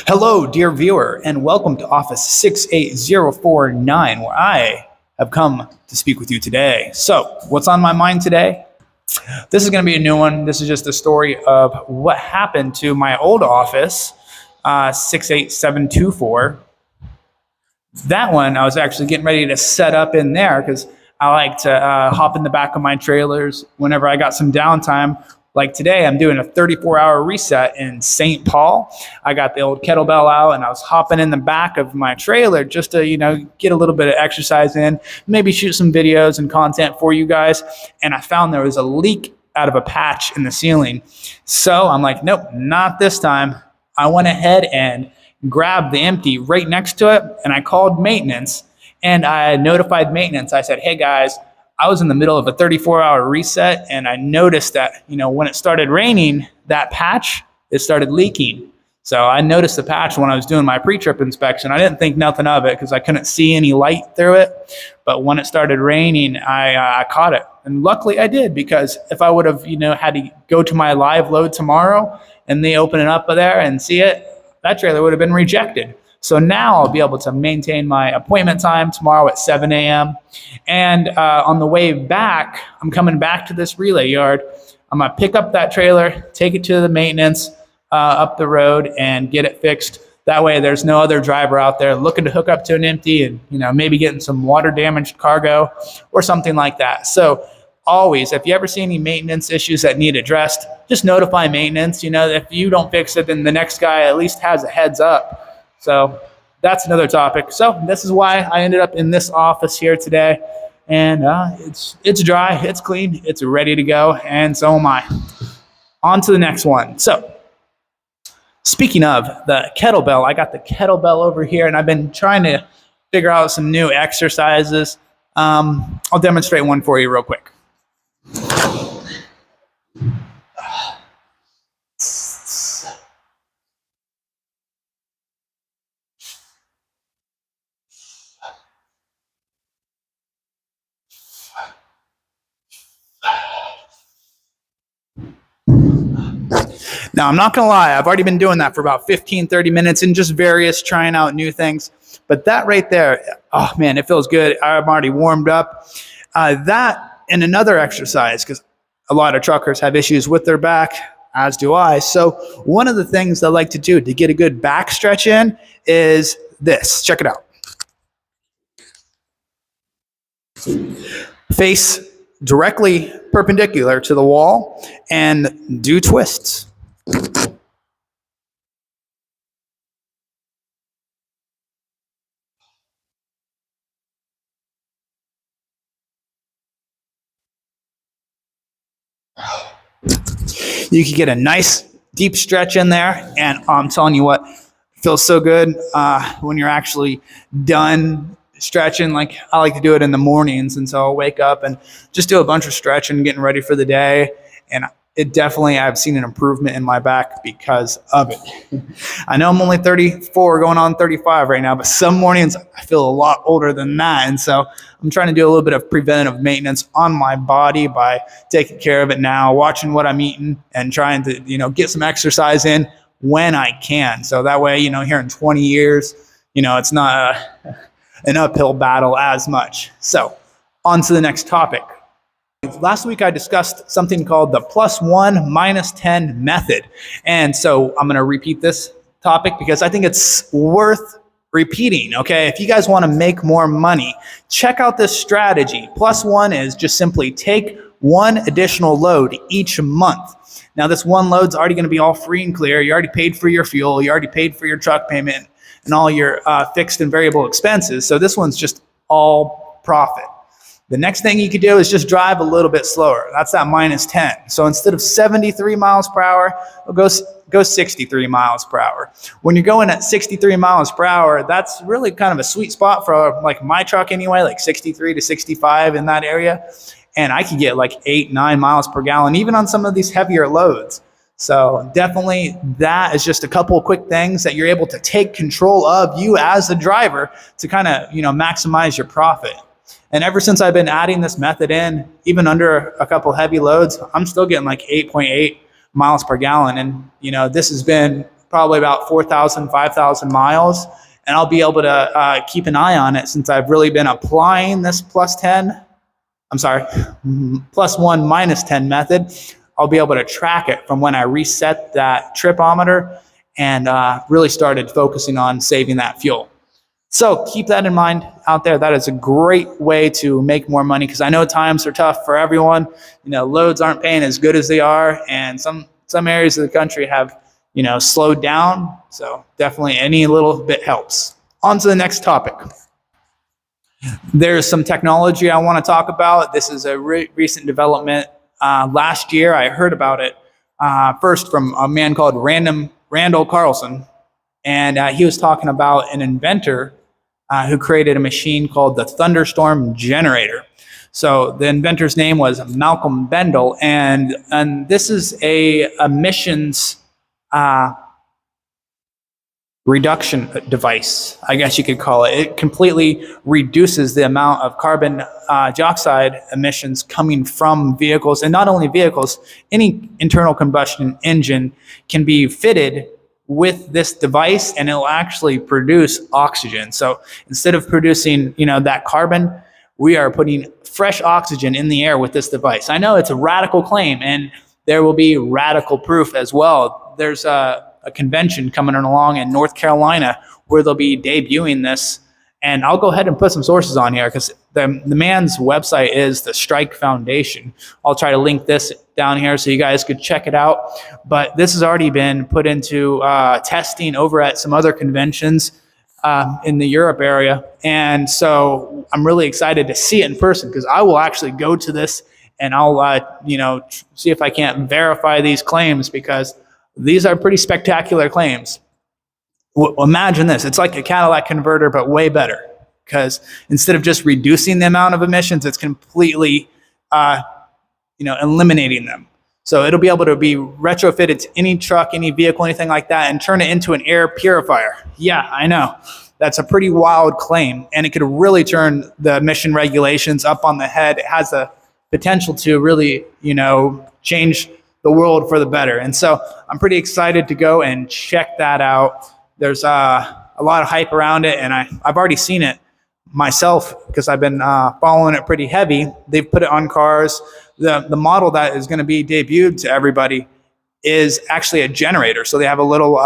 Hello, dear viewer, and welcome to Office 68049, where I have come to speak with you today. So, what's on my mind today? This is going to be a new one. This is just a story of what happened to my old office, 68724. That one, I was actually getting ready to set up in there because I like to hop in the back of my trailers whenever I got some downtime. Like today, I'm doing a 34-hour reset in St. Paul. I got the old kettlebell out, and I was hopping in the back of my trailer just to, get a little bit of exercise in, maybe shoot some videos and content for you guys. And I found there was a leak out of a patch in the ceiling. So I'm like, nope, not this time. I went ahead and grabbed the empty right next to it, and I called maintenance, and I notified maintenance. I said, hey guys, I was in the middle of a 34-hour reset, and I noticed that, when it started raining, that patch, it started leaking. So I noticed the patch when I was doing my pre-trip inspection. I didn't think nothing of it because I couldn't see any light through it. But when it started raining, I caught it. And luckily I did, because if I would have, had to go to my live load tomorrow and they open it up there and see it, that trailer would have been rejected. So now I'll be able to maintain my appointment time tomorrow at 7 a.m. And on the way back, I'm coming back to this relay yard. I'm going to pick up that trailer, take it to the maintenance up the road, and get it fixed. That way there's no other driver out there looking to hook up to an empty and maybe getting some water damaged cargo or something like that. So always, if you ever see any maintenance issues that need addressed, just notify maintenance. If you don't fix it, then the next guy at least has a heads up. So that's another topic. So this is why I ended up in this office here today. And it's dry, it's clean, it's ready to go, and so am I. On to the next one. So speaking of the kettlebell, I got the kettlebell over here, and I've been trying to figure out some new exercises. I'll demonstrate one for you real quick. Now, I'm not going to lie, I've already been doing that for about 15, 30 minutes and just trying out new things. But that right there, oh man, it feels good. I'm already warmed up. That and another exercise, because a lot of truckers have issues with their back, as do I. So one of the things I like to do to get a good back stretch in is this. Check it out. Face directly perpendicular to the wall and do twists. You can get a nice deep stretch in there, and I'm telling you what, it feels so good when you're actually done stretching. Like, I like to do it in the mornings, and so I'll wake up and just do a bunch of stretching, getting ready for the day. And I've seen an improvement in my back because of it. I know I'm only 34 going on 35 right now, but some mornings I feel a lot older than that. And so I'm trying to do a little bit of preventative maintenance on my body by taking care of it now, watching what I'm eating, and trying to, get some exercise in when I can. So that way, here in 20 years, it's not an uphill battle as much. So on to the next topic. Last week I discussed something called the +1 -10 method. And so I'm going to repeat this topic because I think it's worth repeating, okay? If you guys want to make more money, check out this strategy. +1 is just simply take one additional load each month. Now this one load's already going to be all free and clear. You already paid for your fuel. You already paid for your truck payment and all your fixed and variable expenses. So this one's just all profit. The next thing you could do is just drive a little bit slower. That's that -10. So instead of 73 miles per hour, go 63 miles per hour. When you're going at 63 miles per hour, that's really kind of a sweet spot for like my truck anyway, like 63 to 65 in that area. And I can get like 8, 9 miles per gallon, even on some of these heavier loads. So definitely that is just a couple of quick things that you're able to take control of, you as the driver, to kind of, maximize your profit. And ever since I've been adding this method in, even under a couple heavy loads, I'm still getting like 8.8 miles per gallon. And, this has been probably about 4,000, 5,000 miles. And I'll be able to keep an eye on it since I've really been applying this +1 -10 method. I'll be able to track it from when I reset that tripometer and really started focusing on saving that fuel. So keep that in mind out there. That is a great way to make more money, because I know times are tough for everyone. Loads aren't paying as good as they are, and some areas of the country have slowed down. So definitely any little bit helps. On to the next topic. There's some technology I want to talk about. This is a recent development. Last year, I heard about it first from a man called Randall Carlson, and he was talking about an inventor who created a machine called the Thunderstorm Generator. So the inventor's name was Malcolm Bendall, and this is a emissions reduction device, I guess you could call it. It completely reduces the amount of carbon dioxide emissions coming from vehicles, and not only vehicles, any internal combustion engine can be fitted with this device, and it'll actually produce oxygen. So instead of producing, that carbon, we are putting fresh oxygen in the air with this device. I know it's a radical claim, and there will be radical proof as well. There's a convention coming along in North Carolina where they'll be debuting this. And I'll go ahead and put some sources on here, because the man's website is the Strike Foundation. I'll try to link this down here so you guys could check it out. But this has already been put into testing over at some other conventions in the Europe area. And so I'm really excited to see it in person, because I will actually go to this and I'll see if I can't verify these claims, because these are pretty spectacular claims. Imagine this. It's like a Cadillac converter, but way better, because instead of just reducing the amount of emissions, it's completely eliminating them. So it'll be able to be retrofitted to any truck, any vehicle, anything like that, and turn it into an air purifier. Yeah, I know. That's a pretty wild claim, and it could really turn the emission regulations up on the head. It has the potential to really, change the world for the better. And so I'm pretty excited to go and check that out. There's a lot of hype around it, and I've already seen it myself, because I've been following it pretty heavy. They've put it on cars. The model that is going to be debuted to everybody is actually a generator. So they have a little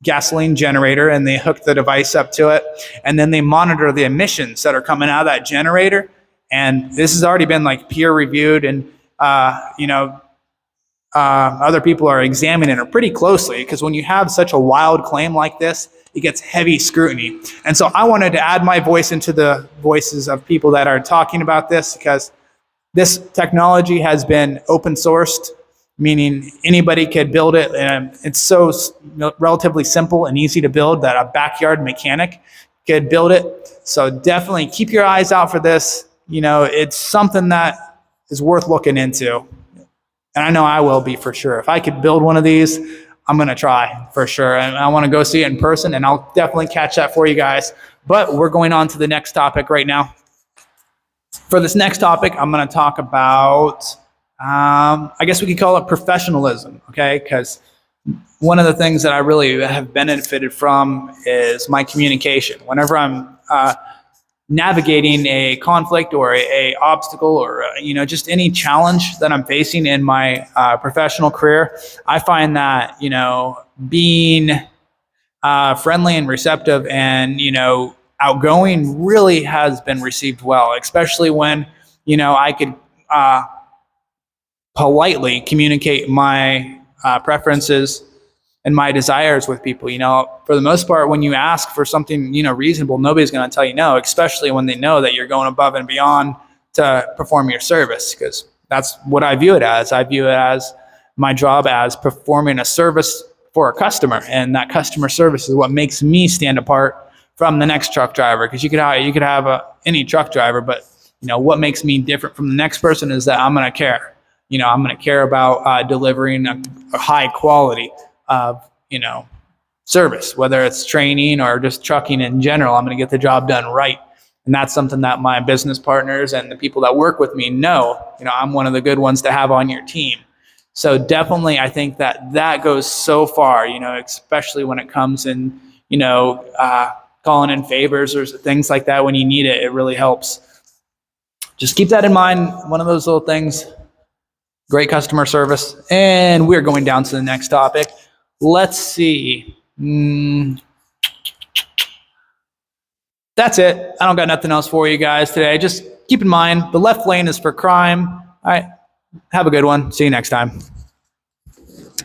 gasoline generator, and they hook the device up to it, and then they monitor the emissions that are coming out of that generator. And this has already been peer reviewed, and other people are examining it pretty closely, because when you have such a wild claim like this, it gets heavy scrutiny. And so I wanted to add my voice into the voices of people that are talking about this, because this technology has been open sourced, meaning anybody could build it. And it's so relatively simple and easy to build that a backyard mechanic could build it. So definitely keep your eyes out for this. It's something that is worth looking into. And I know I will be, for sure. If I could build one of these, I'm going to try for sure. And I want to go see it in person, and I'll definitely catch that for you guys. But we're going on to the next topic right now. For this next topic, I'm going to talk about, I guess we could call it professionalism, okay? Because one of the things that I really have benefited from is my communication. Whenever I'm navigating a conflict or a obstacle, or just any challenge that I'm facing in my professional career, I find that being friendly and receptive and outgoing really has been received well, especially when I could politely communicate my preferences and my desires with people. For the most part, when you ask for something, reasonable, nobody's going to tell you no, especially when they know that you're going above and beyond to perform your service, because that's what I view it as. I view it as my job as performing a service for a customer, and that customer service is what makes me stand apart from the next truck driver, because you could have any truck driver, but what makes me different from the next person is that I'm going to care. I'm going to care about delivering a high quality of service, whether it's training or just trucking in general. I'm going to get the job done right, and that's something that my business partners and the people that work with me know. I'm one of the good ones to have on your team. So definitely, I think that goes so far, especially when it comes in, calling in favors or things like that when you need it. It really helps. Just keep that in mind. One of those little things. Great customer service. And we're going down to the next topic. Let's see. That's it. I don't got nothing else for you guys today. Just keep in mind, the left lane is for crime. All right. Have a good one. See you next time.